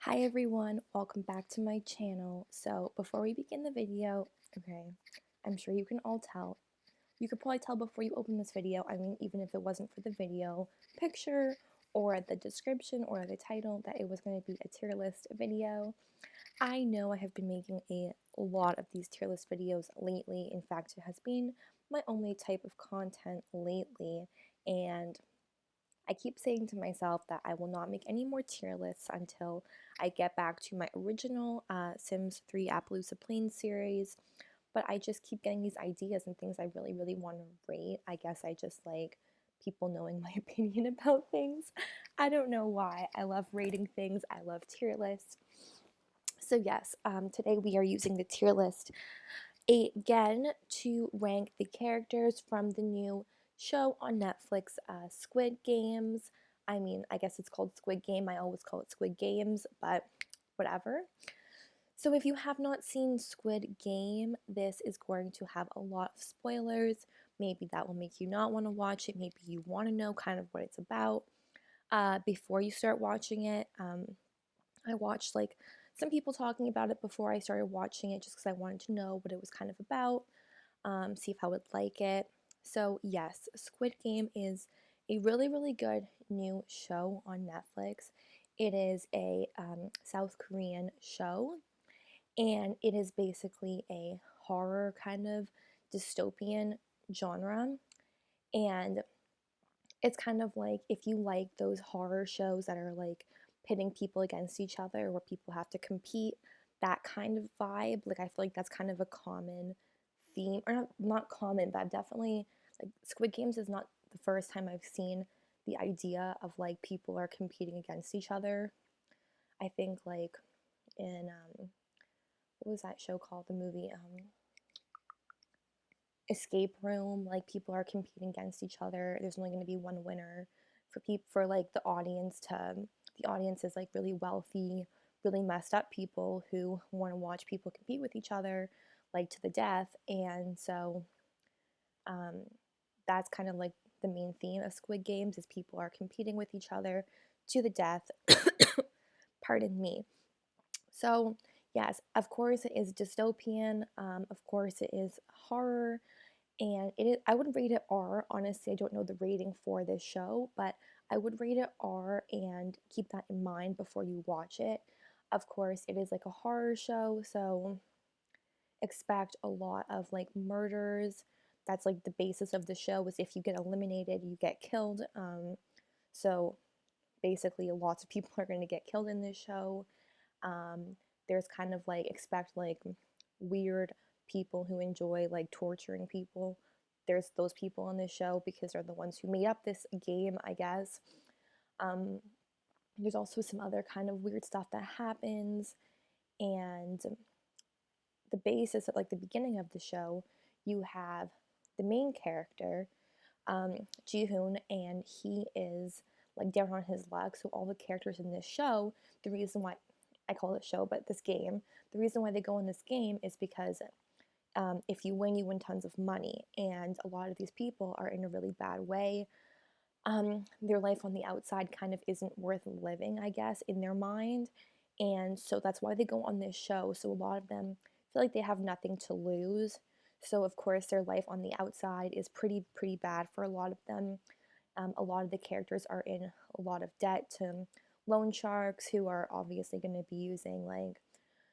Hi everyone, welcome back to my channel. So before we begin the video, I'm sure you can all tell. You could probably tell before you open this video, even if it wasn't for the video picture or the description or the title, that it was going to be a tier list video. I know I have been making a lot of these tier list videos lately. In fact, it has been my only type of content lately, and I keep saying to myself that I will not make any more tier lists until I get back to my original Sims 3 Appaloosa Plains series, but I just keep getting these ideas and things I really want to rate. I guess I just like people knowing my opinion about things. I don't know why. I love rating things. I love tier lists. So yes, today we are using the tier list again to rank the characters from the new show on Netflix, Squid Games. I guess it's called Squid Game. I always call it Squid Games, but whatever. So if you have not seen Squid Game, this is going to have a lot of spoilers. Maybe that will make you not want to watch it. Maybe you want to know kind of what it's about before you start watching it. I watched like some people talking about it before I started watching it just because I wanted to know what it was kind of about, see if I would like it. So, yes, Squid Game is a really good new show on Netflix. It is a South Korean show, and it is basically a horror kind of dystopian genre. And it's kind of like if you like those horror shows that are like pitting people against each other where people have to compete, that kind of vibe, like I feel like that's kind of a common theme, or not common, but definitely like Squid Games is not the first time I've seen the idea of like people are competing against each other. I think like in what was that show called, the movie escape room, like people are competing against each other. There's only going to be one winner for people, for like the audience is like really wealthy, really messed up people who want to watch people compete with each other like to the death. And so um, that's kind of like the main theme of Squid Games, is people are competing with each other to the death. Pardon me. So yes, of course it is dystopian, of course it is horror, and it is, I would rate it R. Honestly, I don't know the rating for this show, but I would rate it R, and keep that in mind before you watch it. Of course, it is like a horror show, so expect a lot of like murders. That's like the basis of the show, is if you get eliminated, you get killed. So basically, lots of people are going to get killed in this show. Um, there's kind of like, expect like weird people who enjoy like torturing people. There's those people on this show because they're the ones who made up this game, I guess. Um, there's also some other kind of weird stuff that happens, and the basis of like the beginning of the show, you have the main character, Jihoon, and he is like down on his luck. So all the characters in this show, the reason why I call it show, but this game, the reason why they go in this game is because if you win tons of money, and a lot of these people are in a really bad way. Their life on the outside kind of isn't worth living, I guess, in their mind, and so that's why they go on this show. So a lot of them feel like they have nothing to lose. So of course their life on the outside is pretty bad for a lot of them. A lot of the characters are in a lot of debt to loan sharks, who are obviously going to be using like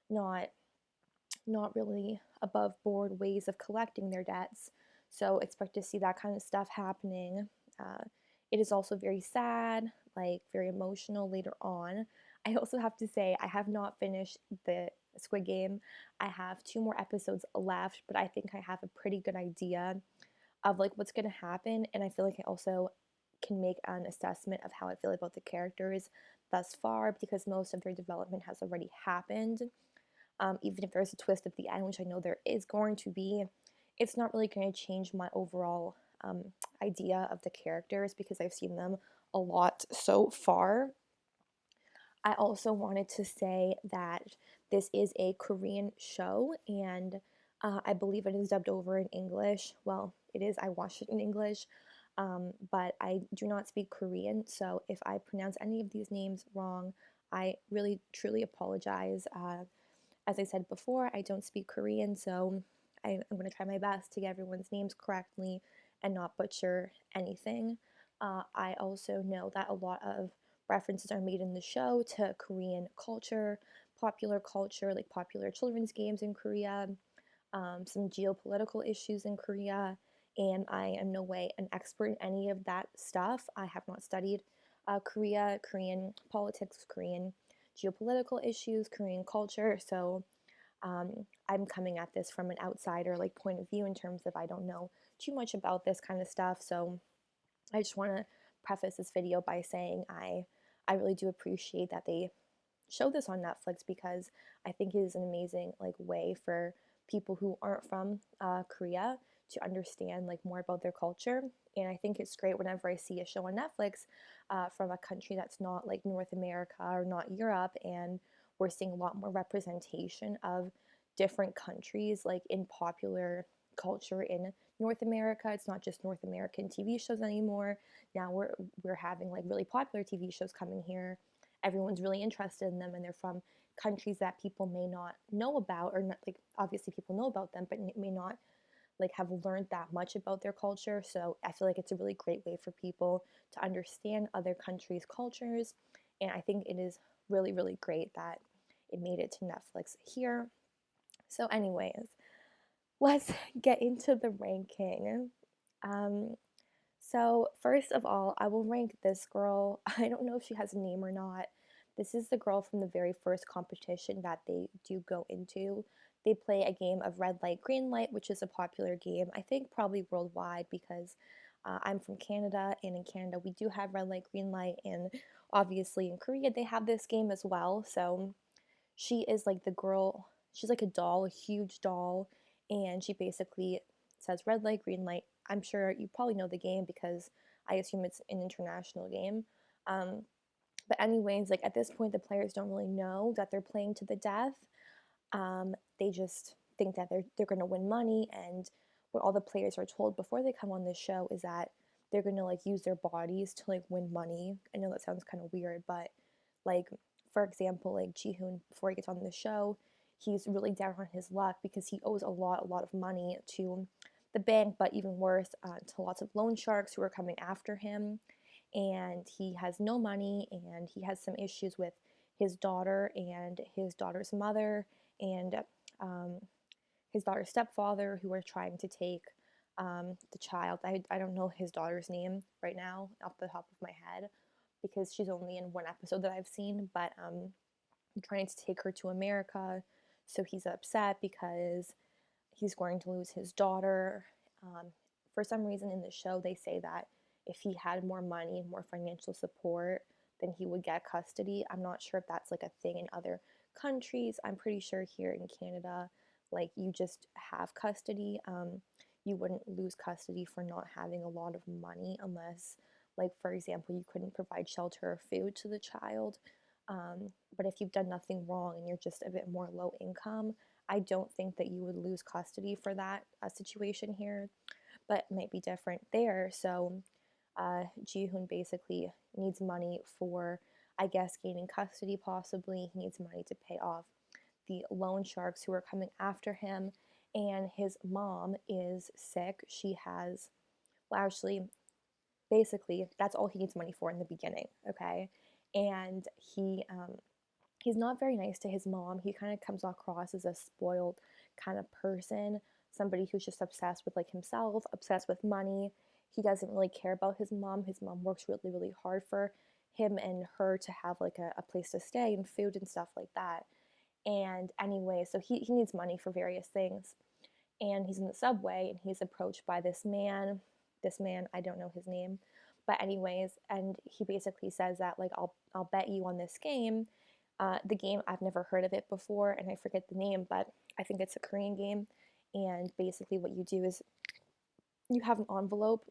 not not really above board ways of collecting their debts. So expect to see that kind of stuff happening. It is also very sad, like very emotional later on. I also have to say, I have not finished the Squid Game. I have 2 more episodes left, but I think I have a pretty good idea of like what's going to happen, and I feel like I also can make an assessment of how I feel about the characters thus far, because most of their development has already happened. Even if there's a twist at the end, which I know there is going to be, it's not really going to change my overall idea of the characters, because I've seen them a lot so far. I also wanted to say that this is a Korean show, and I believe it is dubbed over in English. Well, it is. I watched it in English, but I do not speak Korean, so if I pronounce any of these names wrong, I really truly apologize. As I said before, I don't speak Korean, so I'm going to try my best to get everyone's names correctly and not butcher anything. I also know that a lot of references are made in the show to Korean culture, like popular children's games in Korea, some geopolitical issues in Korea, and I am no way an expert in any of that stuff. I have not studied Korean politics, Korean geopolitical issues, Korean culture, so I'm coming at this from an outsider like point of view in terms of I don't know too much about this kind of stuff. So I just want to preface this video by saying I really do appreciate that they show this on Netflix because I think it is an amazing like way for people who aren't from Korea to understand like more about their culture. And I think it's great whenever I see a show on Netflix from a country that's not like North America or not Europe, and we're seeing a lot more representation of different countries like in popular culture in North America. It's not just North American TV shows anymore. Now we're having like really popular TV shows coming here. Everyone's really interested in them, and they're from countries that people may not know about, or not, like obviously people know about them but may not like have learned that much about their culture. So I feel like it's a really great way for people to understand other countries' cultures, and I think it is really really great that it made it to Netflix here. So anyways, let's get into the ranking. um, so, first of all, I will rank this girl. I don't know if she has a name or not. This is the girl from the very first competition that they do go into. They play a game of red light, green light, which is a popular game, I think probably worldwide, because I'm from Canada, and in Canada we do have red light, green light, and obviously in Korea they have this game as well. So, she is like the girl, she's like a doll, a huge doll, and she basically says red light, green light. I'm sure you probably know the game because I assume it's an international game. Um, but anyways, like at this point, the players don't really know that they're playing to the death. They just think that they're going to win money, and what all the players are told before they come on this show is that they're going to like use their bodies to like win money. I know that sounds kind of weird, but like for example, like Jihoon before he gets on the show, he's really down on his luck because he owes a lot of money to the bank, but even worse, to lots of loan sharks who are coming after him. And he has no money, and he has some issues with his daughter and his daughter's mother, and um, his daughter's stepfather, who are trying to take the child. I don't know his daughter's name right now off the top of my head because she's only in one episode that I've seen, but trying to take her to America. So he's upset because he's going to lose his daughter. Um, for some reason in the show, they say that if he had more money and more financial support, then he would get custody. I'm not sure if that's like a thing in other countries. I'm pretty sure here in Canada, like you just have custody. You wouldn't lose custody for not having a lot of money unless, like, for example, you couldn't provide shelter or food to the child. But if you've done nothing wrong and you're just a bit more low income, I don't think that you would lose custody for that situation here, but it might be different there. So Jihoon basically needs money for, I guess, gaining custody possibly. He needs money to pay off the loan sharks who are coming after him. And his mom is sick. She has, well, actually, basically, that's all he needs money for in the beginning, okay? And he's not very nice to his mom. He kind of comes across as a spoiled kind of person, somebody who's just obsessed with like himself, obsessed with money. He doesn't really care about his mom. His mom works really, really hard for him and her to have like a place to stay and food and stuff like that. And anyway, so he needs money for various things. And he's in the subway and he's approached by this man. This man, I don't know his name. But anyways, and he basically says that like I'll bet you on this game. The game, I've never heard of it before, and I forget the name, but I think it's a Korean game. And basically, what you do is you have an envelope,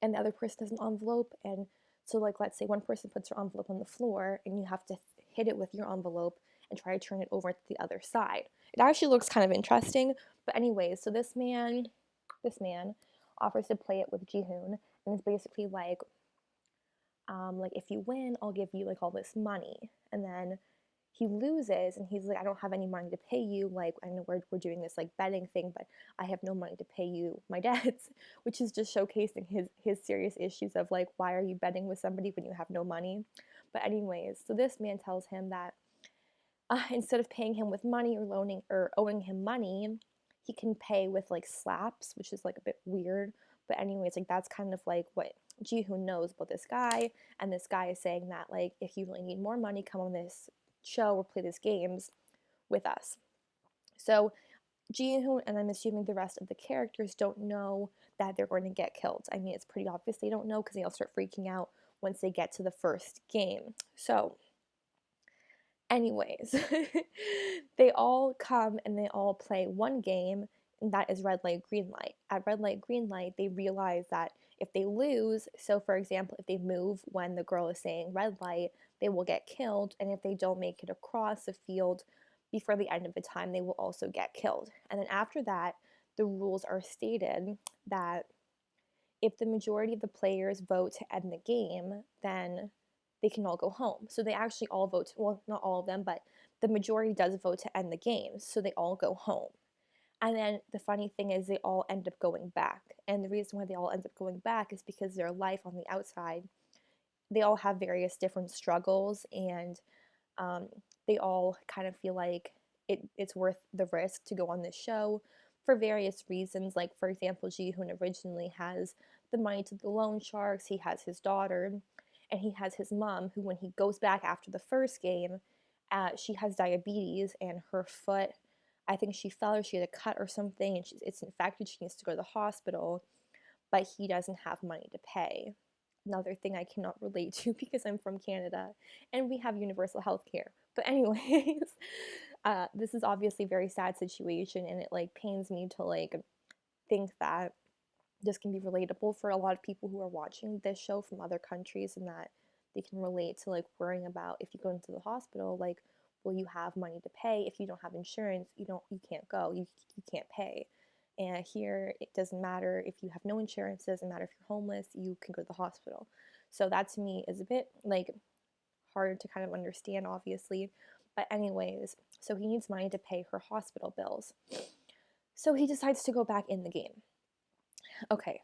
and the other person has an envelope. And so, like, let's say one person puts their envelope on the floor, and you have to hit it with your envelope and try to turn it over to the other side. It actually looks kind of interesting. But anyways, so this man offers to play it with Jihoon, and it's basically like like, if you win, I'll give you like all this money. And then he loses and he's like, I don't have any money to pay you. Like, I know we're doing this like betting thing, but I have no money to pay you my debts, which is just showcasing his serious issues of like, why are you betting with somebody when you have no money? But anyways, so this man tells him that instead of paying him with money or loaning or owing him money, he can pay with like slaps, which is like a bit weird. But anyways, like that's kind of like what Jihoon knows about this guy, and this guy is saying that like if you really need more money, come on this show or play these games with us. So Jihoon and I'm assuming the rest of the characters don't know that they're going to get killed. I mean, it's pretty obvious they don't know because they all start freaking out once they get to the first game. So anyways, they all come and they all play one game, and that is red light, green light. At red light, green light, they realize that if they lose, so for example, if they move when the girl is saying red light, they will get killed, and if they don't make it across the field before the end of the time, they will also get killed. And then after that, the rules are stated that if the majority of the players vote to end the game, then they can all go home. So they actually all vote, well, not all of them, but the majority does vote to end the game. So they all go home. And then the funny thing is, they all end up going back. And the reason why they all end up going back is because their life on the outside, they all have various different struggles, and um, they all kind of feel like it's worth the risk to go on this show for various reasons. Like, for example, Jihoon originally has the money to the loan sharks, he has his daughter, and he has his mom, who, when he goes back after the first game, she has diabetes, and her foot, I think she fell or she had a cut or something, and it's infected. She needs to go to the hospital, but he doesn't have money to pay. Another thing I cannot relate to because I'm from Canada and we have universal health care. But anyways, this is obviously a very sad situation, and it like pains me to like think that this can be relatable for a lot of people who are watching this show from other countries, and that they can relate to like worrying about if you go into the hospital, like, will you have money to pay? If you don't have insurance, you can't go, you can't pay. And here it doesn't matter if you have no insurance, it doesn't matter if you're homeless, you can go to the hospital. So that to me is a bit like hard to kind of understand, obviously. But anyways, so he needs money to pay her hospital bills. So he decides to go back in the game. Okay,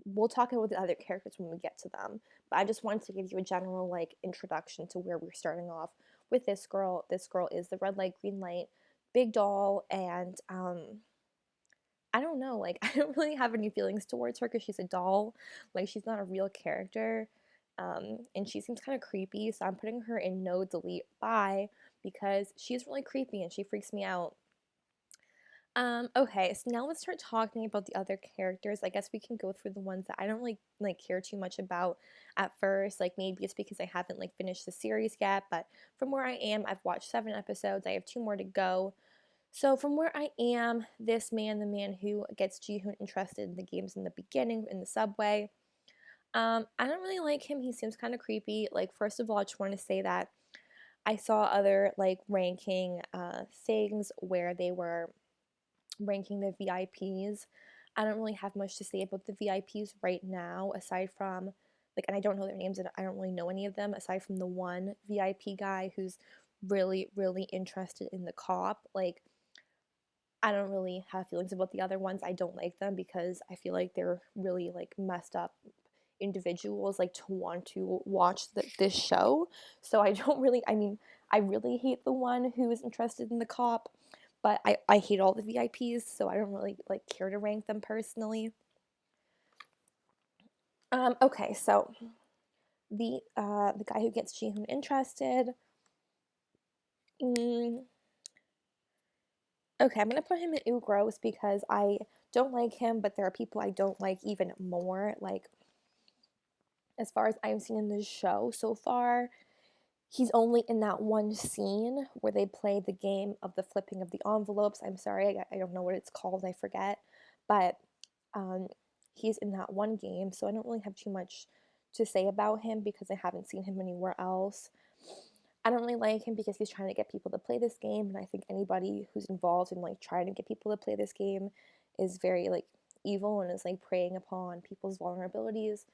we'll talk about the other characters when we get to them, but I just wanted to give you a general like introduction to where we're starting off with this girl. This girl is the red light, green light, big doll, and I don't know, like, I don't really have any feelings towards her because she's a doll. Like, she's not a real character, and she seems kind of creepy, so I'm putting her in no delete bye because she's really creepy and she freaks me out. Okay, so now let's start talking about the other characters. I guess we can go through the ones that I don't really like care too much about at first. Like, maybe it's because I haven't like finished the series yet, but from where I am, I've watched 7 episodes. I have 2 more to go. So from where I am, this man, the man who gets Jihoon interested in the games in the beginning in the subway, I don't really like him. He seems kind of creepy. Like, first of all, I just want to say that I saw other like ranking things where they were ranking the VIPs. I don't really have much to say about the VIPs right now, aside from like, and I don't know their names, and I don't really know any of them aside from the one VIP guy who's really, really interested in the cop. Like, I don't really have feelings about the other ones. I don't like them because I feel like they're really like messed up individuals, like, to want to watch this show. So I don't really, I mean, I really hate the one who is interested in the cop, but I hate all the VIPs, so I don't really like care to rank them personally. Okay, so the guy who gets Jihoon interested. Mm, okay, I'm gonna put him in Ooh Gross because I don't like him, but there are people I don't like even more. Like, as far as I've seen in this show so far, he's only in that one scene where they play the game of the flipping of the envelopes. I'm sorry, I don't know what it's called, I forget. But um, he's in that one game, so I don't really have too much to say about him because I haven't seen him anywhere else. I don't really like him because he's trying to get people to play this game, and I think anybody who's involved in like trying to get people to play this game is very like evil and is like preying upon people's vulnerabilities.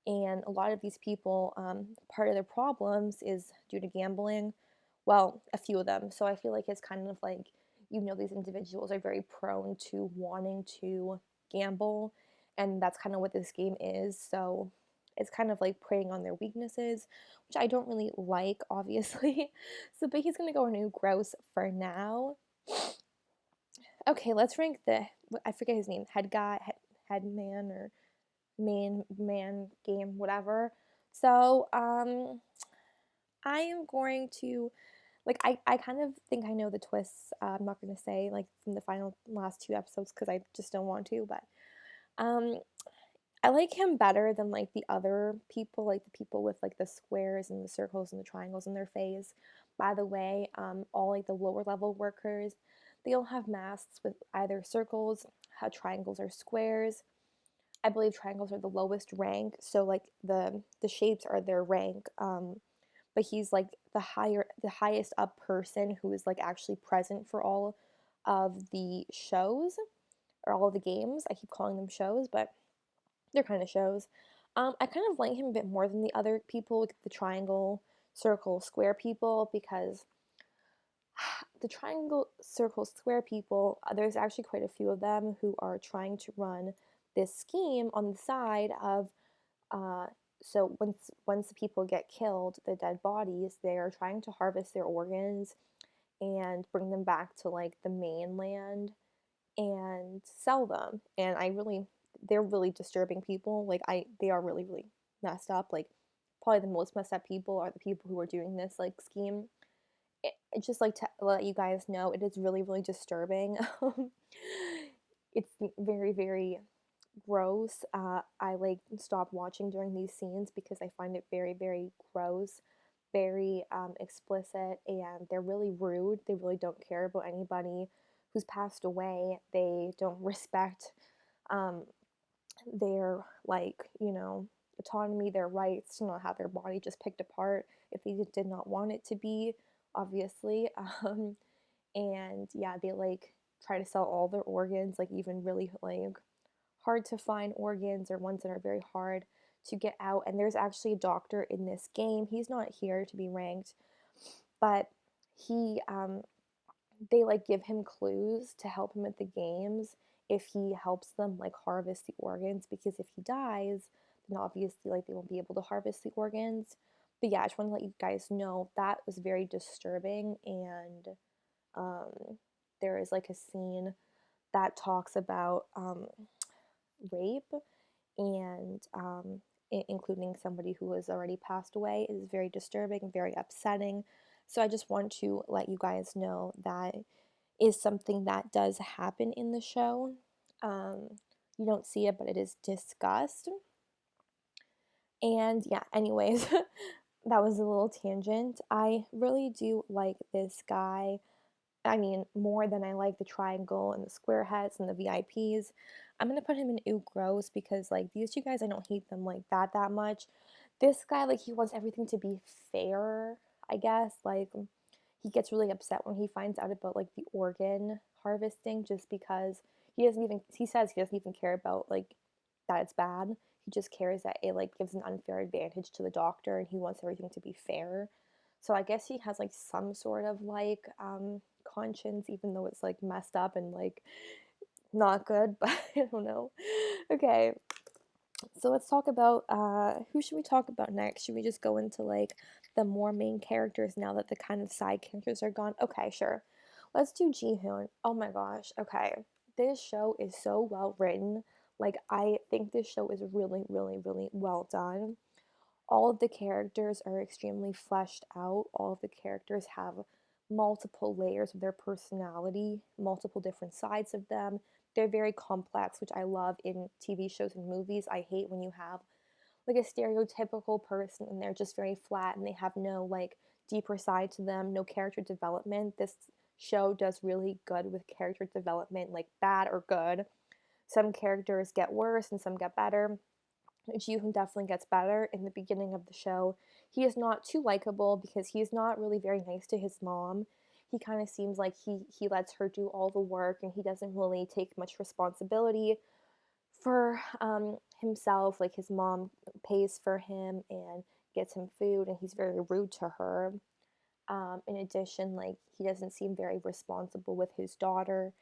And a lot of these people, part of their problems is due to gambling. Well, a few of them. So I feel like it's kind of like, these individuals are very prone to wanting to gamble. And that's kind of what this game is. So it's kind of like preying on their weaknesses, which I don't really like, obviously. So, but he's going to go new gross for now. Okay, let's rank I forget his name, head guy, head man, or main man game, whatever. So, I am going to, like, I kind of think I know the twists. I'm not going to say, like, from the final last two episodes because I just don't want to, but um, I like him better than, like, the other people, like the people with, like, the squares and the circles and the triangles in their face. By the way, all, like, the lower level workers, they all have masks with either circles, triangles, or squares. I believe triangles are the lowest rank, so like the shapes are their rank. But he's like the highest up person who is like actually present for all of the shows or all of the games. I keep calling them shows, but they're kind of shows. I kind of like him a bit more than the other people, like the triangle, circle, square people, because the triangle, circle, square people, there's actually quite a few of them who are trying to run this scheme on the side of, uh, so once the people get killed, the dead bodies, they are trying to harvest their organs and bring them back to like the mainland and sell them. And they're really disturbing people. Like they are really, really messed up. Like probably the most messed up people are the people who are doing this like scheme. Just like to let you guys know, it is really, really disturbing. It's very, very gross. I like stop watching during these scenes because I find it very, very gross, very explicit, and they're really rude. They really don't care about anybody who's passed away. They don't respect um, their, like, autonomy, their rights to not have their body just picked apart if they did not want it to be, obviously. And yeah, they like try to sell all their organs, like even really like hard to find organs or ones that are very hard to get out. And there's actually a doctor in this game. He's not here to be ranked, but he they like give him clues to help him at the games if he helps them like harvest the organs, because if he dies, then obviously like they won't be able to harvest the organs. But yeah, I just want to let you guys know that was very disturbing. And there is like a scene that talks about rape, and including somebody who has already passed away. It is very disturbing, very upsetting. So I just want to let you guys know that is something that does happen in the show. Um, you don't see it, but it is discussed. And yeah, anyways, that was a little tangent. I really do like this guy. I mean, more than I like the triangle and the square heads and the VIPs. I'm gonna put him in Ooh Gross because like these two guys, I don't hate them like that much. This guy, like he wants everything to be fair, I guess. Like he gets really upset when he finds out about like the organ harvesting, just because he says he doesn't even care about like that it's bad. He just cares that it like gives an unfair advantage to the doctor, and he wants everything to be fair. So I guess he has like some sort of like conscience, even though it's like messed up and like not good, but I don't know. Okay, so let's talk about who should we talk about next? Should we just go into like the more main characters now that the kind of side characters are gone? Okay, sure. Let's do Jihoon. Oh my gosh. Okay. This show is so well written. Like I think this show is really, really, really well done. All of the characters are extremely fleshed out. All of the characters have multiple layers of their personality, multiple different sides of them. They're very complex, which I love in TV shows and movies. I hate when you have like a stereotypical person and they're just very flat and they have no like deeper side to them, no character development. This show does really good with character development, like bad or good. Some characters get worse and some get better. Jihoon definitely gets better in the beginning of the show. He is not too likable because he is not really very nice to his mom. He kind of seems like he lets her do all the work, and he doesn't really take much responsibility for himself. Like his mom pays for him and gets him food, and he's very rude to her. In addition, like he doesn't seem very responsible with his daughter.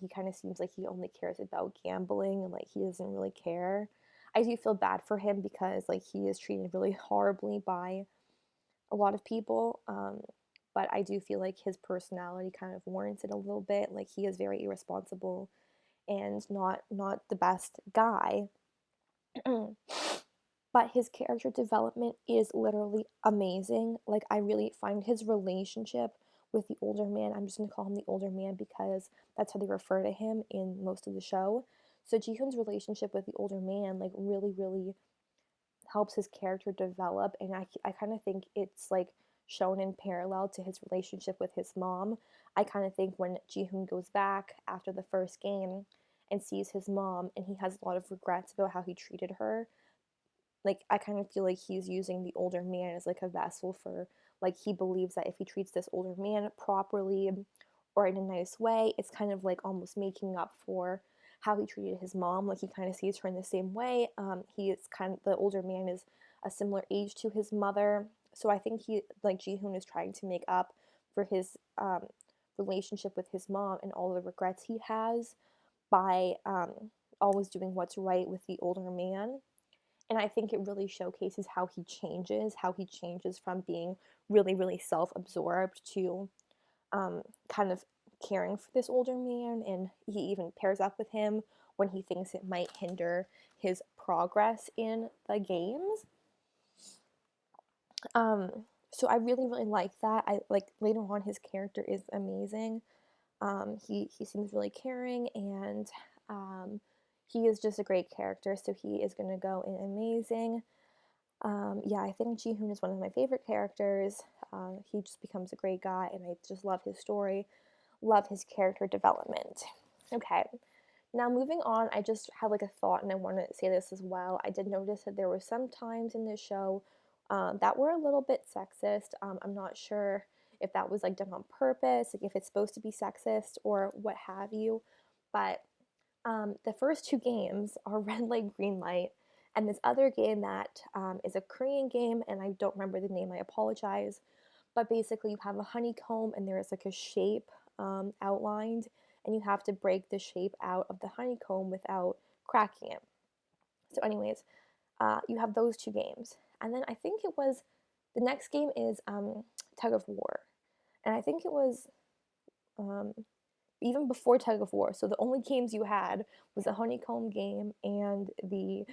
He kind of seems like he only cares about gambling and like he doesn't really care. I do feel bad for him because like he is treated really horribly by a lot of people. But I do feel like his personality kind of warrants it a little bit. Like he is very irresponsible and not the best guy. But his character development is literally amazing. Like I really find his relationship with the older man, I'm just going to call him the older man because that's how they refer to him in most of the show. So Jihoon's relationship with the older man like really helps his character develop, and I kind of think it's like shown in parallel to his relationship with his mom. I kind of think when Jihoon goes back after the first game and sees his mom and he has a lot of regrets about how he treated her, like I kind of feel like he's using the older man as like a vessel for, like he believes that if he treats this older man properly or in a nice way, it's kind of like almost making up for how he treated his mom. Like he kind of sees her in the same way. He is kind of, the older man is a similar age to his mother, so I think he, like Jihoon, is trying to make up for his relationship with his mom and all the regrets he has by always doing what's right with the older man. And I think it really showcases how he changes from being really self-absorbed to kind of caring for this older man, and he even pairs up with him when he thinks it might hinder his progress in the games. Um, so I really like that. I like later on his character is amazing. He seems really caring, and he is just a great character. So he is going to go in amazing. Yeah, I think Jihoon is one of my favorite characters. He just becomes a great guy, and I just love his story, love his character development. Okay, now moving on, I just had like a thought, and I want to say this as well. I did notice that there were some times in this show that were a little bit sexist. I'm not sure if that was like done on purpose, like if it's supposed to be sexist or what have you, but the first two games are red light, green light, and this other game that is a Korean game, and I don't remember the name, I apologize. But basically, you have a honeycomb, and there is like a shape outlined, and you have to break the shape out of the honeycomb without cracking it. So, anyways, you have those two games. And then I think it was the next game is Tug of War. And I think it was um, even before Tug of War. So the only games you had was the honeycomb game and the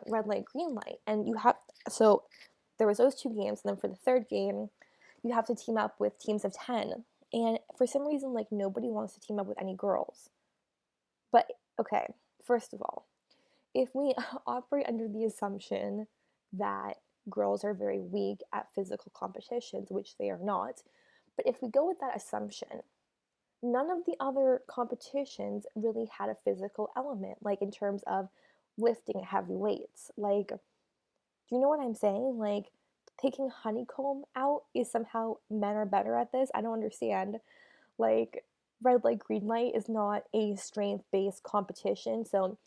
red light, green light. And you have, so there was those two games. And then for the third game, you have to team up with teams of 10. And for some reason, like nobody wants to team up with any girls. But okay, first of all, if we operate under the assumption that girls are very weak at physical competitions, which they are not, but if we go with that assumption, none of the other competitions really had a physical element, like in terms of lifting heavy weights. Like, do you know what I'm saying? Like, taking honeycomb out is somehow men are better at this. I don't understand. Like, red light, green light is not a strength based competition. So,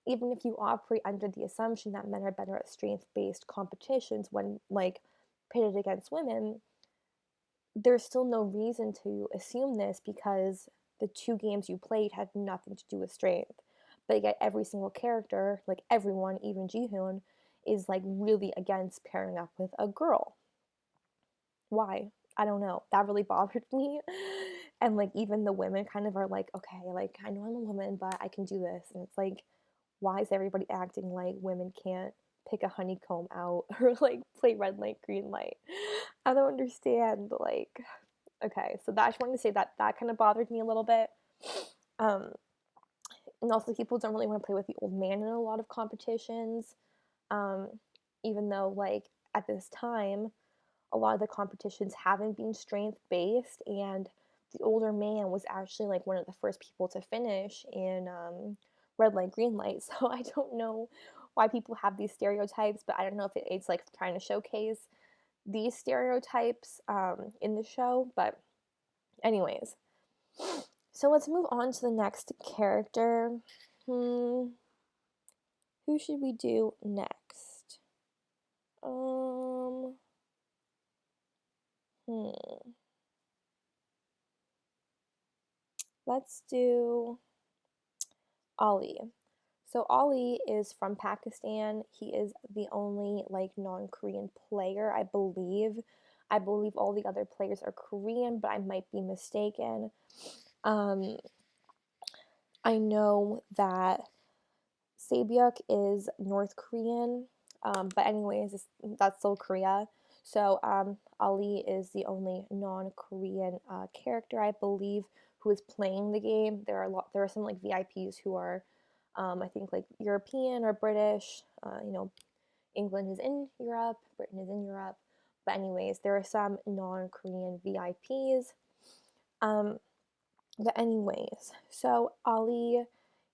even if you operate under the assumption that men are better at strength based competitions when, like, pitted against women, there's still no reason to assume this because the two games you played had nothing to do with strength. But yet every single character, like everyone, even Jihoon, is like really against pairing up with a girl. Why? I don't know. That really bothered me. And like even the women kind of are like, okay, like I know I'm a woman, but I can do this. And it's like, why is everybody acting like women can't pick a honeycomb out or like play red light, green light? I don't understand. Like, okay, so that I just wanted to say that that kind of bothered me a little bit. Um, and also, people don't really want to play with the old man in a lot of competitions, um, even though like at this time, a lot of the competitions haven't been strength based, and the older man was actually like one of the first people to finish in red light, green light. So I don't know why people have these stereotypes, but I don't know if it's like trying to showcase these stereotypes in the show. But anyways, so let's move on to the next character. Who should we do next? Um, hmm. Let's do Ali. So Ali is from Pakistan. He is the only like non-Korean player, I believe. I believe all the other players are Korean, but I might be mistaken. Um, I know that Sabuk is North Korean, but anyways, that's still Korea. So Ali is the only non-Korean character, I believe, who is playing the game. There are some like VIPs who are, I think like European or British. England is in Europe, Britain is in Europe. But anyways, there are some non-Korean VIPs. Um, but anyways, so Ali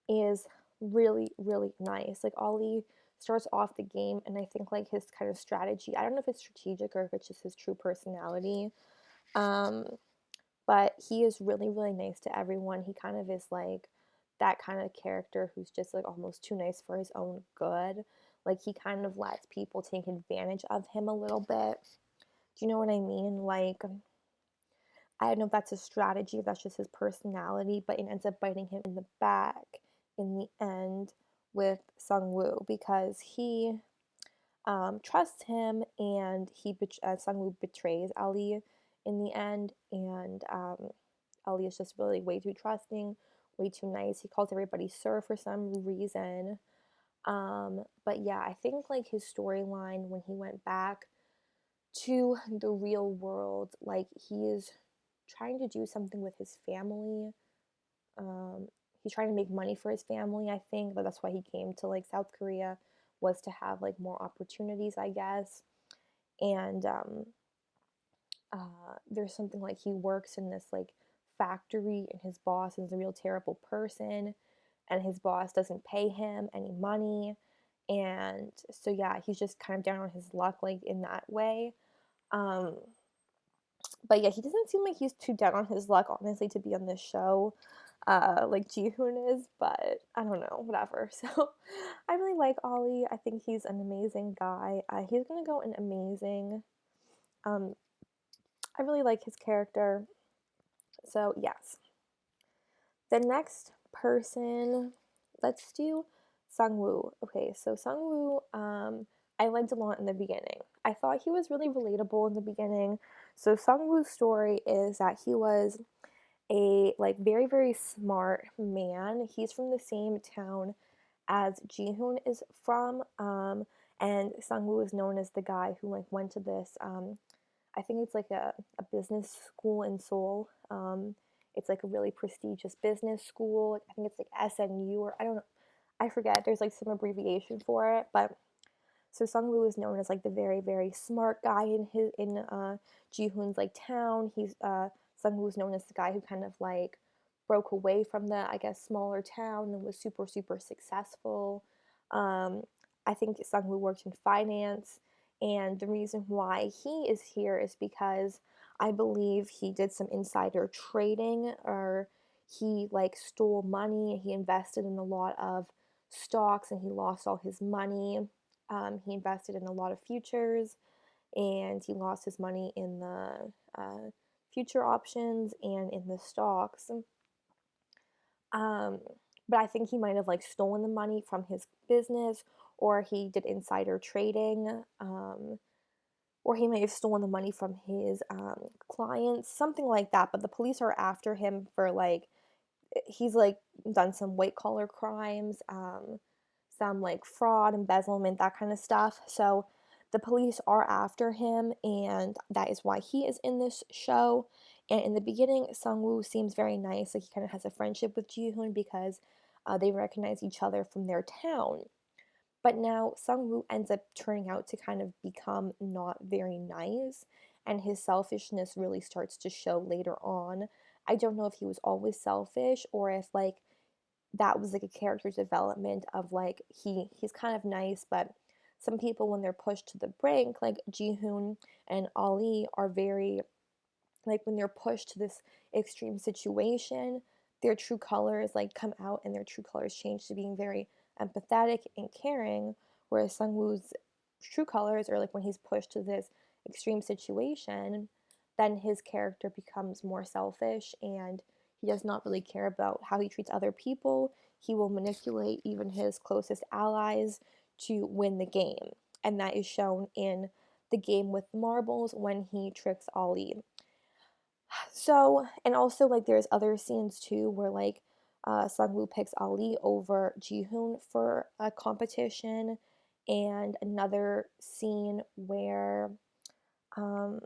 is really, really nice. Like Ollie starts off the game, and I think like his kind of strategy, I don't know if it's strategic or if it's just his true personality. Um, but he is really, really nice to everyone. He kind of is like that kind of character who's just like almost too nice for his own good. Like he kind of lets people take advantage of him a little bit. Do you know what I mean? Like I don't know if that's a strategy, if that's just his personality, but it ends up biting him in the back in the end with Sungwoo because he trusts him and Sungwoo betrays Ali in the end, and Ali is just really way too trusting, way too nice. He calls everybody sir for some reason. But yeah, I think like his storyline when he went back to the real world, like he is trying to do something with his family. Um, he's trying to make money for his family, I think, but that's why he came to like South Korea was to have like more opportunities, I guess. And there's something like he works in this like factory, and his boss is a real terrible person, and his boss doesn't pay him any money, and so yeah, he's just kind of down on his luck like in that way. Um, but yeah, he doesn't seem like he's too down on his luck, honestly, to be on this show, like Jihoon is. But I don't know, whatever. So I really like Ollie. I think he's an amazing guy. He's gonna go in amazing. Um, I really like his character. So yes, the next person, let's do Sungwoo. Okay, so Sungwoo, I liked a lot in the beginning. I thought he was really relatable in the beginning. So Sungwoo's story is that he was a like very very smart man. He's from the same town as Jihoon is from, and Sungwoo is known as the guy who like went to this. I think it's like a business school in Seoul. It's like a really prestigious business school. I think it's like SNU or I don't know. I forget. There's like some abbreviation for it, but so Sungwoo is known as like the very very smart guy in Jihoon's like town. Sungwoo is known as the guy who kind of like broke away from the I guess smaller town and was super super successful. Um, I think Sungwoo worked in finance, and the reason why he is here is because I believe he did some insider trading, or he like stole money. He invested in a lot of stocks and he lost all his money. He invested in a lot of futures, and he lost his money in the future options and in the stocks. Um, but I think he might have like stolen the money from his business, or he did insider trading, or he may have stolen the money from his clients, something like that. But the police are after him for like he's like done some white collar crimes, some like fraud, embezzlement, that kind of stuff. So the police are after him, and that is why he is in this show. And in the beginning, Sungwoo seems very nice. Like he kind of has a friendship with Jihoon because they recognize each other from their town. But now Sungwoo ends up turning out to kind of become not very nice, and his selfishness really starts to show later on. I don't know if he was always selfish or if like that was like a character development of like he's kind of nice, but some people when they're pushed to the brink, like Jihoon and Ali are very like when they're pushed to this extreme situation, their true colors like come out and their true colors change to being very empathetic and caring, whereas Sungwoo's true colors are like when he's pushed to this extreme situation, then his character becomes more selfish and he does not really care about how he treats other people. He will manipulate even his closest allies to win the game. And that is shown in the game with marbles when he tricks Ali. So, and also like there's other scenes too where like Sungwoo picks Ali over Jihoon for a competition, and another scene where um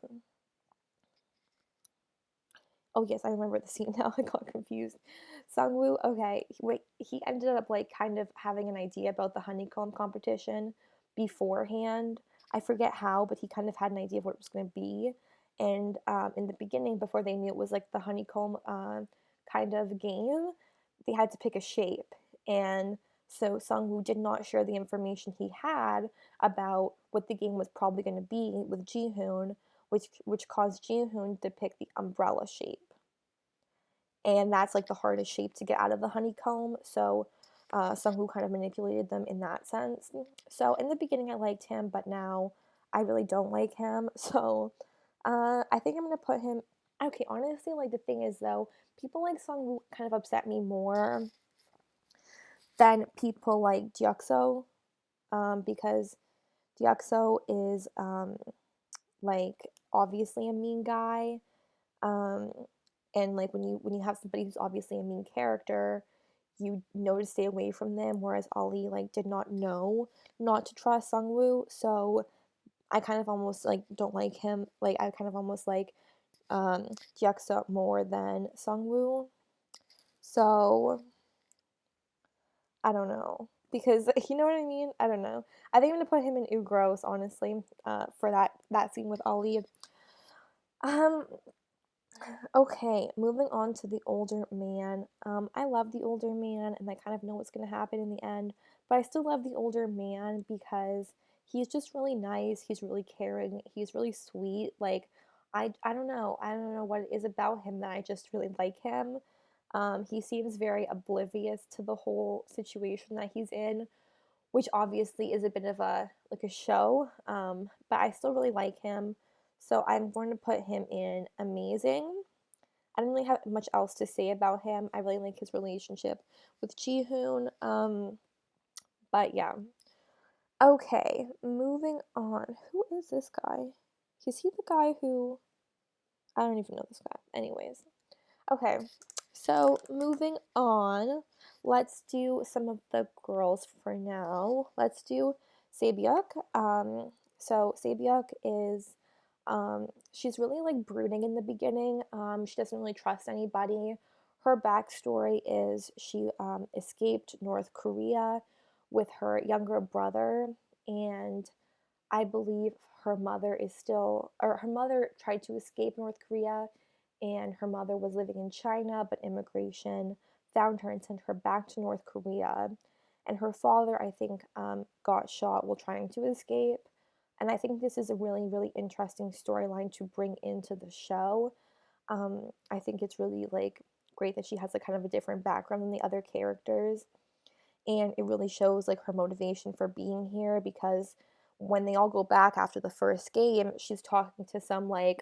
oh yes, I remember the scene now. I got confused. Sungwoo, okay, wait, he ended up like kind of having an idea about the honeycomb competition beforehand. I forget how, but he kind of had an idea of what it was going to be. And in the beginning, before they knew it was like the honeycomb kind of game, they had to pick a shape. And so Sungwoo did not share the information he had about what the game was probably going to be with Jihoon, which caused Jihoon to pick the umbrella shape, and that's like the hardest shape to get out of the honeycomb. So Sungwoo kind of manipulated them in that sense. So in the beginning, I liked him, but now I really don't like him. So I think I'm gonna put him. Okay, honestly, like the thing is though, people like Sungwoo kind of upset me more than people like Deokso, because Deokso is like obviously a mean guy, um, and like when you have somebody who's obviously a mean character, you know to stay away from them, whereas Ali like did not know not to trust Sungwoo. So I kind of almost like don't like him. Like I kind of almost like Hyuksa more than Sungwoo. So I don't know, because you know what I mean. I don't know. I think I'm gonna put him in Gross, honestly, for that scene with Ali. Um, Okay, moving on to the older man. I love the older man, and I kind of know what's going to happen in the end, but I still love the older man because he's just really nice. He's really caring. He's really sweet. Like, I don't know. I don't know what it is about him that I just really like him. He seems very oblivious to the whole situation that he's in, which obviously is a bit of a like a show. But I still really like him, so I'm going to put him in amazing. I don't really have much else to say about him. I really like his relationship with Jihoon. But yeah. Okay, moving on. Who is this guy? Is he the guy who I don't even know this guy. Anyways. Okay. So moving on, let's do some of the girls for now. Let's do Sabyuk. So Sabyuk is she's really like brooding in the beginning. She doesn't really trust anybody. Her backstory is she escaped North Korea with her younger brother, and I believe her mother is still, or her mother tried to escape North Korea, and her mother was living in China, but immigration found her and sent her back to North Korea. And her father, I think, got shot while trying to escape. And I think this is a really, really interesting storyline to bring into the show. I think it's really like great that she has a kind of a different background than the other characters, and it really shows like her motivation for being here, because when they all go back after the first game, she's talking to some like,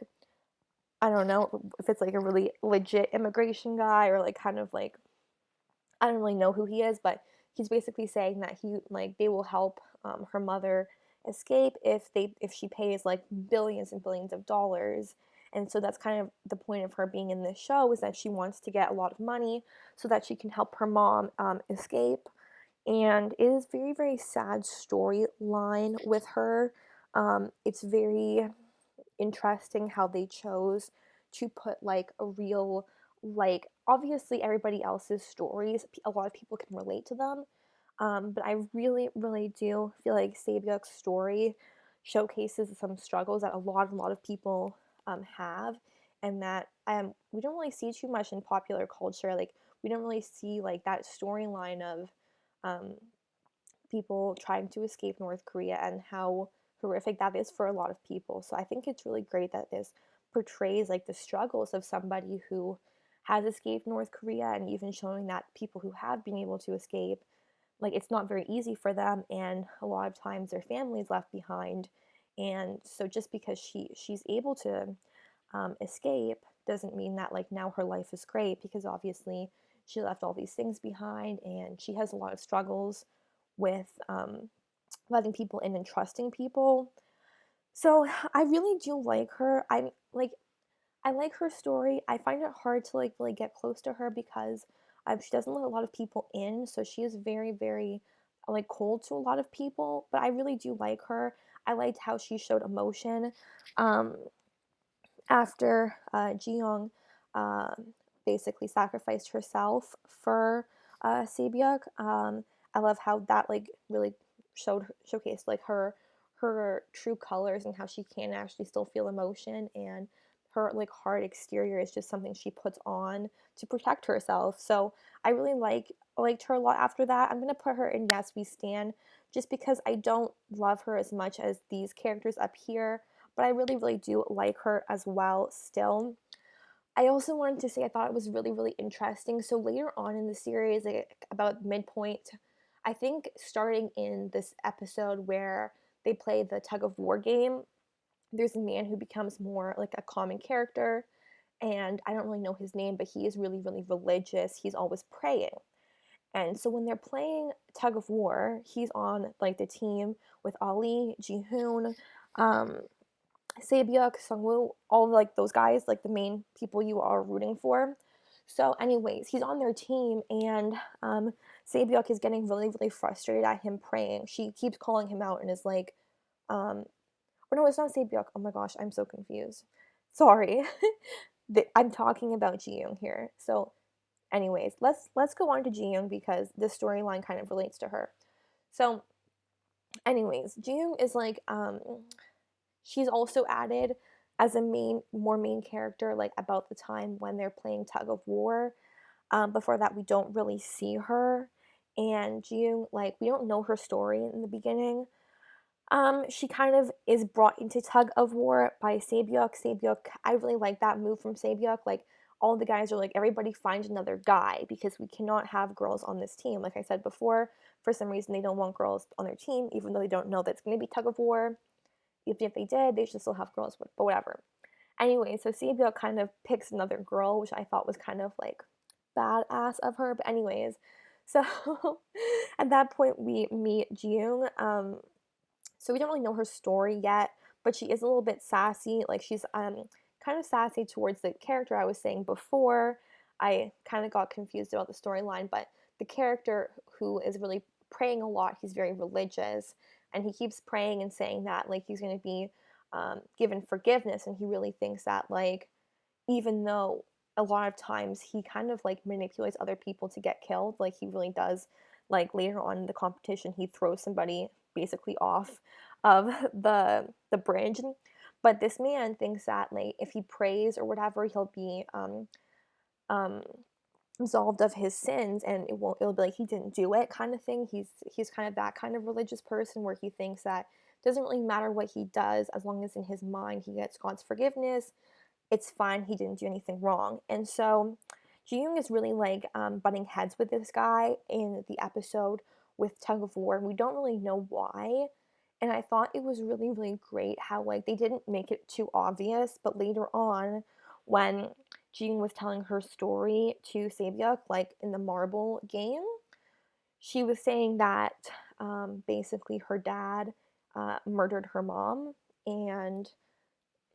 I don't know if it's like a really legit immigration guy or like kind of like, I don't really know who he is, but he's basically saying that he like they will help her mother escape if she pays like billions and billions of dollars. And so that's kind of the point of her being in this show, is that she wants to get a lot of money so that she can help her mom escape. And it is very, very sad storyline with her. It's very interesting how they chose to put like a real, like obviously everybody else's stories, a lot of people can relate to them, but I really, really do feel like Sabyuk's story showcases some struggles that a lot of people have, and that we don't really see too much in popular culture. Like we don't really see like that storyline of um, people trying to escape North Korea and how horrific that is for a lot of people. So I think it's really great that this portrays like the struggles of somebody who has escaped North Korea, and even showing that people who have been able to escape, like it's not very easy for them, and a lot of times their family's left behind. And so just because she's able to escape doesn't mean that like now her life is great, because obviously she left all these things behind, and she has a lot of struggles with letting people in and trusting people. So I really do like her. I like her story. I find it hard to like really get close to her because she doesn't let a lot of people in, so she is very, very like cold to a lot of people. But I really do like her. I liked how she showed emotion. Um, After Jiyoung basically sacrificed herself for Sabyuk. I love how that like really showcased like her true colors, and how she can actually still feel emotion, and her like hard exterior is just something she puts on to protect herself. So I really liked her a lot after that. I'm gonna put her in Yes We Stand, just because I don't love her as much as these characters up here, but I really, really do like her as well still. I also wanted to say I thought it was really, really interesting. So later on in the series, like about midpoint, I think starting in this episode where they play the tug of war game, there's a man who becomes more like a common character, and I don't really know his name, but he is really, really religious. He's always praying. And so when they're playing tug of war, he's on like the team with Ali, Jihoon, um, Sabyuk, Sungwoo, all of, like those guys, like the main people you are rooting for. So, anyways, he's on their team, and Sabyuk is getting really, really frustrated at him praying. She keeps calling him out and is like, or no, it's not Sabyuk. Oh my gosh, I'm so confused. Sorry, I'm talking about Jiyoung here. So, anyways, let's go on to Jiyoung because this storyline kind of relates to her. So, anyways, Jiyoung is like she's also added as a more main character, like about the time when they're playing tug of war. Before that, we don't really see her, and Jiyoung, like we don't know her story in the beginning. She kind of is brought into tug of war by Sabyuk. Sabyuk, I really like that move from Sabyuk. Like all the guys are like, everybody find another guy because we cannot have girls on this team. Like I said before, for some reason they don't want girls on their team, even though they don't know that's going to be tug of war. Even if they did, they should still have girls, but whatever. Anyway, so Sabyuk kind of picks another girl, which I thought was kind of like badass of her. But anyways, so at that point we meet Jiyoung. So we don't really know her story yet, but she is a little bit sassy. Like she's kind of sassy towards the character I was saying before. I kind of got confused about the storyline, but the character who is really praying a lot, he's very religious, and he keeps praying and saying that like he's going to be given forgiveness, and he really thinks that like even though a lot of times he kind of like manipulates other people to get killed, like he really does. Like later on in the competition, he throws somebody basically off of the bridge. But this man thinks that like if he prays or whatever, he'll be um absolved of his sins, and it'll be like he didn't do it kind of thing. He's kind of that kind of religious person where he thinks that it doesn't really matter what he does as long as in his mind he gets God's forgiveness. It's fine, he didn't do anything wrong. And so Ji-young is really like butting heads with this guy in the episode with tug of war, and we don't really know why. And I thought it was really, really great how like they didn't make it too obvious, but later on when Ji-young was telling her story to Sabyuk, like in the marble game, she was saying that basically her dad murdered her mom, and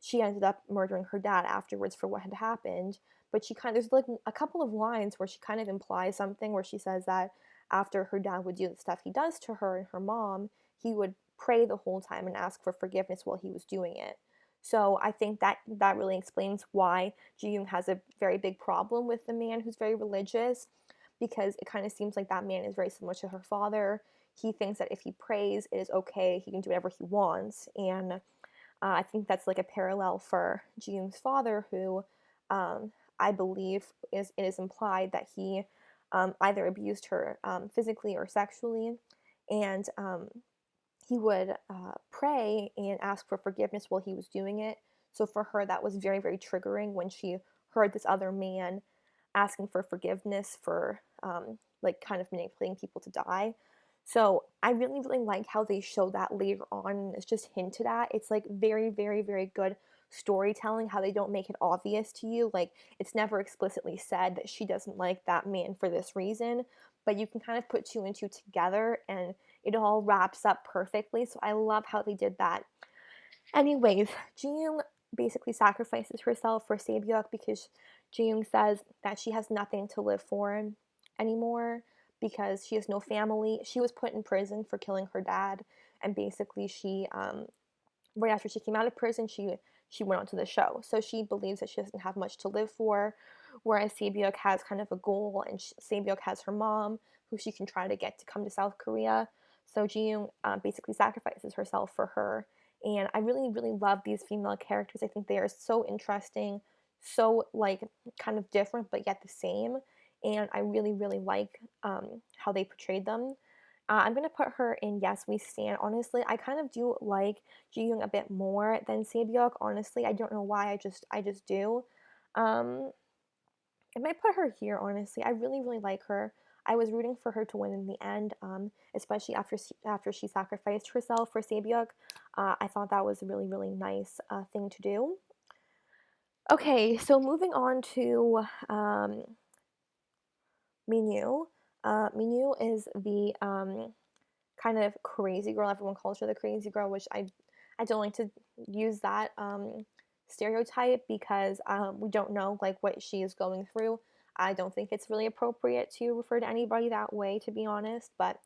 she ended up murdering her dad afterwards for what had happened. But she kind of, there's like a couple of lines where she kind of implies something, where she says that after her dad would do the stuff he does to her and her mom, he would pray the whole time and ask for forgiveness while he was doing it. So I think that really explains why Ji-young has a very big problem with the man who's very religious, because it kind of seems like that man is very similar to her father. He thinks that if he prays, it is okay. He can do whatever he wants, and I think that's like a parallel for Ji-young's father, who I believe it is implied that he either abused her physically or sexually, and he would pray and ask for forgiveness while he was doing it. So for her, that was very, very triggering when she heard this other man asking for forgiveness for like kind of manipulating people to die. So I really, really like how they show that later on, and it's just hinted at. It's like very, very, very good storytelling, how they don't make it obvious to you. Like it's never explicitly said that she doesn't like that man for this reason, but you can kind of put two and two together and it all wraps up perfectly. So I love how they did that. Anyways, Jiyoung basically sacrifices herself for Sabyuk because Jiyoung says that she has nothing to live for anymore because she has no family. She was put in prison for killing her dad, and basically she right after she came out of prison, she went on to the show. So she believes that she doesn't have much to live for, whereas Sabyuk has kind of a goal, and Sabyuk has her mom, who she can try to get to come to South Korea. So Jiyoung basically sacrifices herself for her, and I really, really love these female characters. I think they are so interesting, so like kind of different but yet the same, and I really, really like how they portrayed them. I'm gonna put her in Yes We Stand. Honestly, I kind of do like Jiyoung a bit more than Sabyuk. Honestly, I don't know why. I just do. Um, I might put her here. Honestly, I really really like her. I was rooting for her to win in the end, especially after she sacrificed herself for Sabyuk. I thought that was a really really nice thing to do. Okay, so moving on to Minyu. Minyu is the kind of crazy girl. Everyone calls her the crazy girl, which I don't like to use that stereotype because we don't know like what she is going through. I don't think it's really appropriate to refer to anybody that way, to be honest. But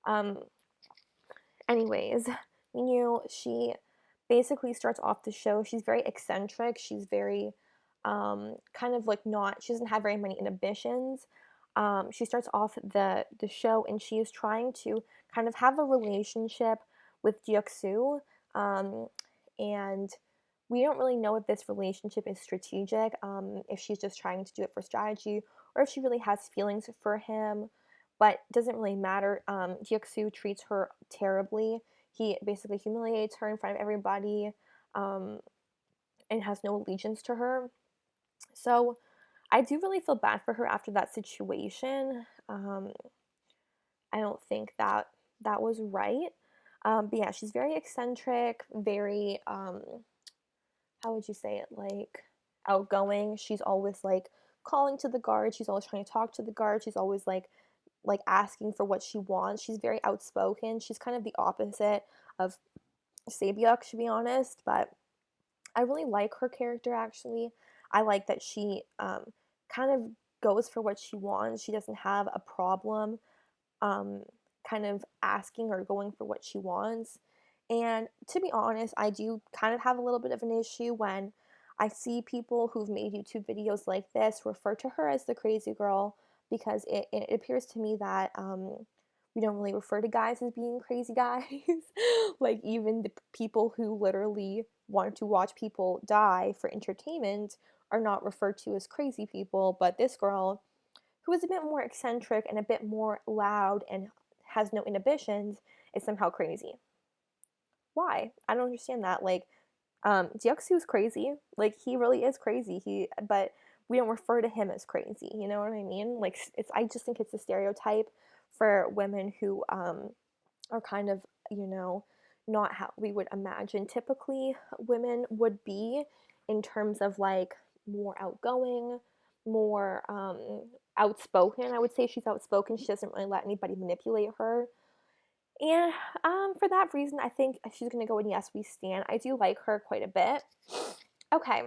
um, anyways, Minyu, she basically starts off the show. She's very eccentric. She's very kind of like not. She doesn't have very many inhibitions. She starts off the show and she is trying to kind of have a relationship with Jioksu, um, and we don't really know if this relationship is strategic, if she's just trying to do it for strategy, or if she really has feelings for him. But it doesn't really matter. Jioksu treats her terribly. He basically humiliates her in front of everybody, um, and has no allegiance to her. So I do really feel bad for her after that situation. I don't think that that was right. But yeah, she's very eccentric, very how would you say it, like outgoing. She's always like calling to the guard. She's always trying to talk to the guard. She's always like asking for what she wants. She's very outspoken. She's kind of the opposite of Sabyuk, to be honest. But I really like her character actually. I like that she kind of goes for what she wants. She doesn't have a problem um, kind of asking or going for what she wants. And to be honest, I do kind of have a little bit of an issue when I see people who've made YouTube videos like this refer to her as the crazy girl because it appears to me that we don't really refer to guys as being crazy guys. Like, even the people who literally want to watch people die for entertainment are not referred to as crazy people, but this girl who is a bit more eccentric and a bit more loud and has no inhibitions is somehow crazy. Why? I don't understand that. Like, is crazy. Like, he really is crazy. But we don't refer to him as crazy. You know what I mean? Like, it's. I just think it's a stereotype for women who are kind of, not how we would imagine typically women would be in terms of like more outgoing, more outspoken. I would say she's outspoken. She doesn't really let anybody manipulate her. And for that reason, I think she's going to go in Yes We Stand. I do like her quite a bit. Okay,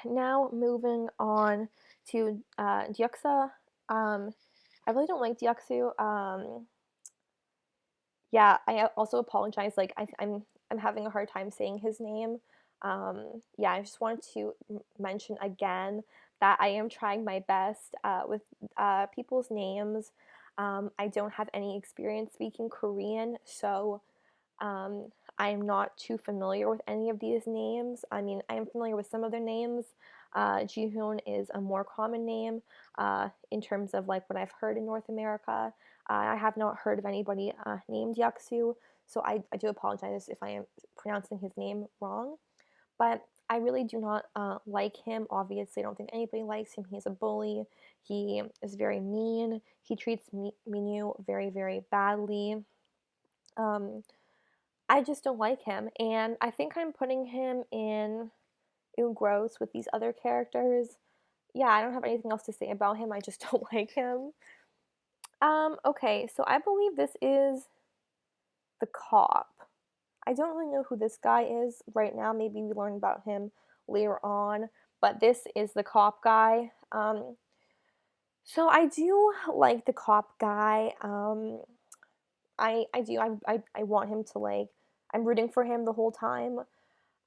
now moving on to Deoksa. I really don't like Deoksu. Yeah, I also apologize. Like I'm having a hard time saying his name. Yeah, I just wanted to mention again that I am trying my best with people's names. I don't have any experience speaking Korean, so um, I'm not too familiar with any of these names. I mean, I am familiar with some of their names. Jihoon is a more common name in terms of like what I've heard in North America. I have not heard of anybody named Yaksu, so I do apologize if I am pronouncing his name wrong. But I really do not like him. Obviously, I don't think anybody likes him. He's a bully. He is very mean. He treats Minyu very, very badly. Um, I just don't like him, and I think I'm putting him in gross with these other characters. Yeah, I don't have anything else to say about him. I just don't like him. Okay, so I believe this is the cop. I don't really know who this guy is right now. Maybe we learn about him later on, but this is the cop guy. So I do like the cop guy. I do. I want him to like. I'm rooting for him the whole time.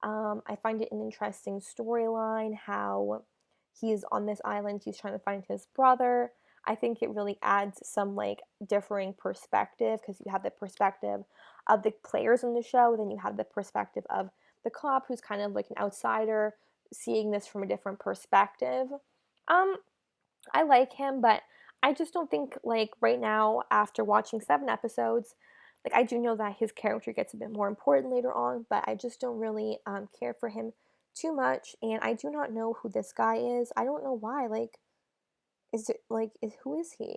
I find it an interesting storyline how he's on this island, he's trying to find his brother. I think it really adds some like differing perspective because you have the perspective of the players in the show, then you have the perspective of the cop who's kind of like an outsider seeing this from a different perspective. Um, I like him, but I just don't think like right now after watching 7 episodes, like I do know that his character gets a bit more important later on, but I just don't really care for him too much, and I do not know who this guy is. I don't know why. Like, is it like is who is he?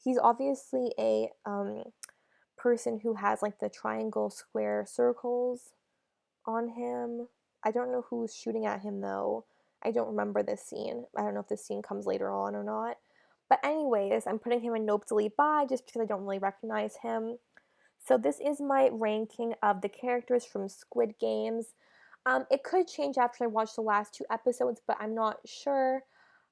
He's obviously a person who has like the triangle, square, circles on him. I don't know who's shooting at him though. I don't remember this scene. I don't know if this scene comes later on or not. But anyways, I'm putting him in nope delete by just because I don't really recognize him. So this is my ranking of the characters from Squid Games. It could change after I watch the last 2 episodes, but I'm not sure.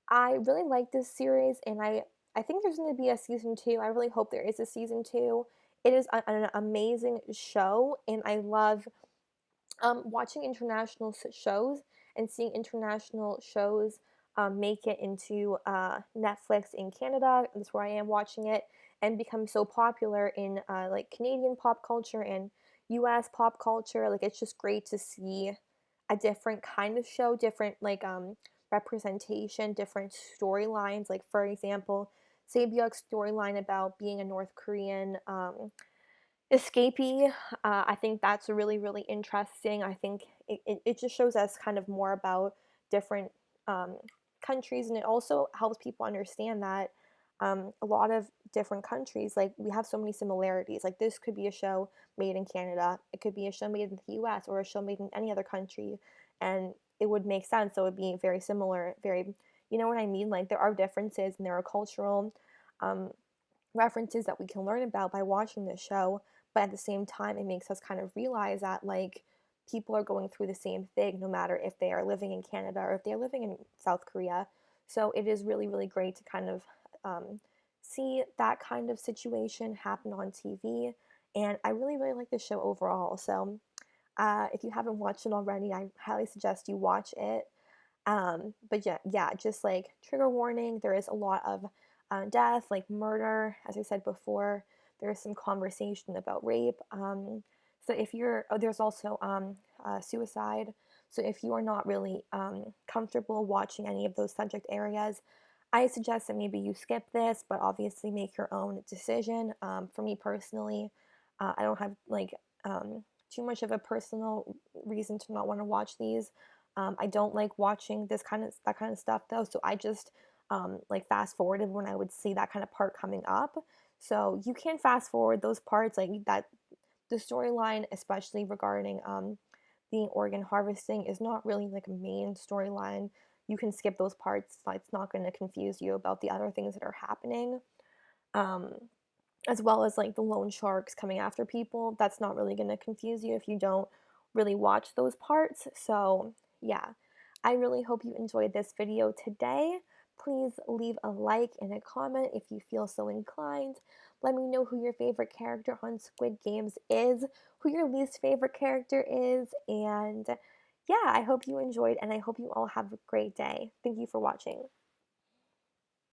I really like this series, and I think there's going to be a season 2. I really hope there is a season 2. It is an amazing show, and I love watching international shows and seeing international shows make it into Netflix in Canada. That's where I am watching it, and become so popular in like Canadian pop culture and U.S. pop culture. Like it's just great to see a different kind of show, different like representation, different storylines. Like for example, Sabyuk's storyline about being a North Korean escapee. I think that's really, really interesting. I think it just shows us kind of more about different um, countries, and it also helps people understand that a lot of different countries, like we have so many similarities. Like this could be a show made in Canada, it could be a show made in the US, or a show made in any other country, and it would make sense. So it would be very similar, very, you know what I mean? Like there are differences and there are cultural um, references that we can learn about by watching this show, but at the same time it makes us kind of realize that like people are going through the same thing no matter if they are living in Canada or if they're living in South Korea. So it is really, really great to kind of see that kind of situation happen on TV, and I really, really like the show overall. So if you haven't watched it already, I highly suggest you watch it. But yeah, just like trigger warning, there is a lot of death, like murder, as I said before. There's some conversation about rape. So if you're, oh, there's also suicide. So if you are not really comfortable watching any of those subject areas, I suggest that maybe you skip this, but obviously make your own decision. For me personally, I don't have like too much of a personal reason to not want to watch these. I don't like watching that kind of stuff though, so I just like fast forwarded when I would see that kind of part coming up. So you can fast forward those parts, like that. The storyline, especially regarding the organ harvesting, is not really like a main storyline. You can skip those parts. It's not going to confuse you about the other things that are happening. Um, as well as like the loan sharks coming after people. That's not really going to confuse you if you don't really watch those parts. So, yeah, I really hope you enjoyed this video today. Please leave a like and a comment if you feel so inclined. Let me know who your favorite character on Squid Games is, who your least favorite character is, and yeah, I hope you enjoyed, and I hope you all have a great day. Thank you for watching.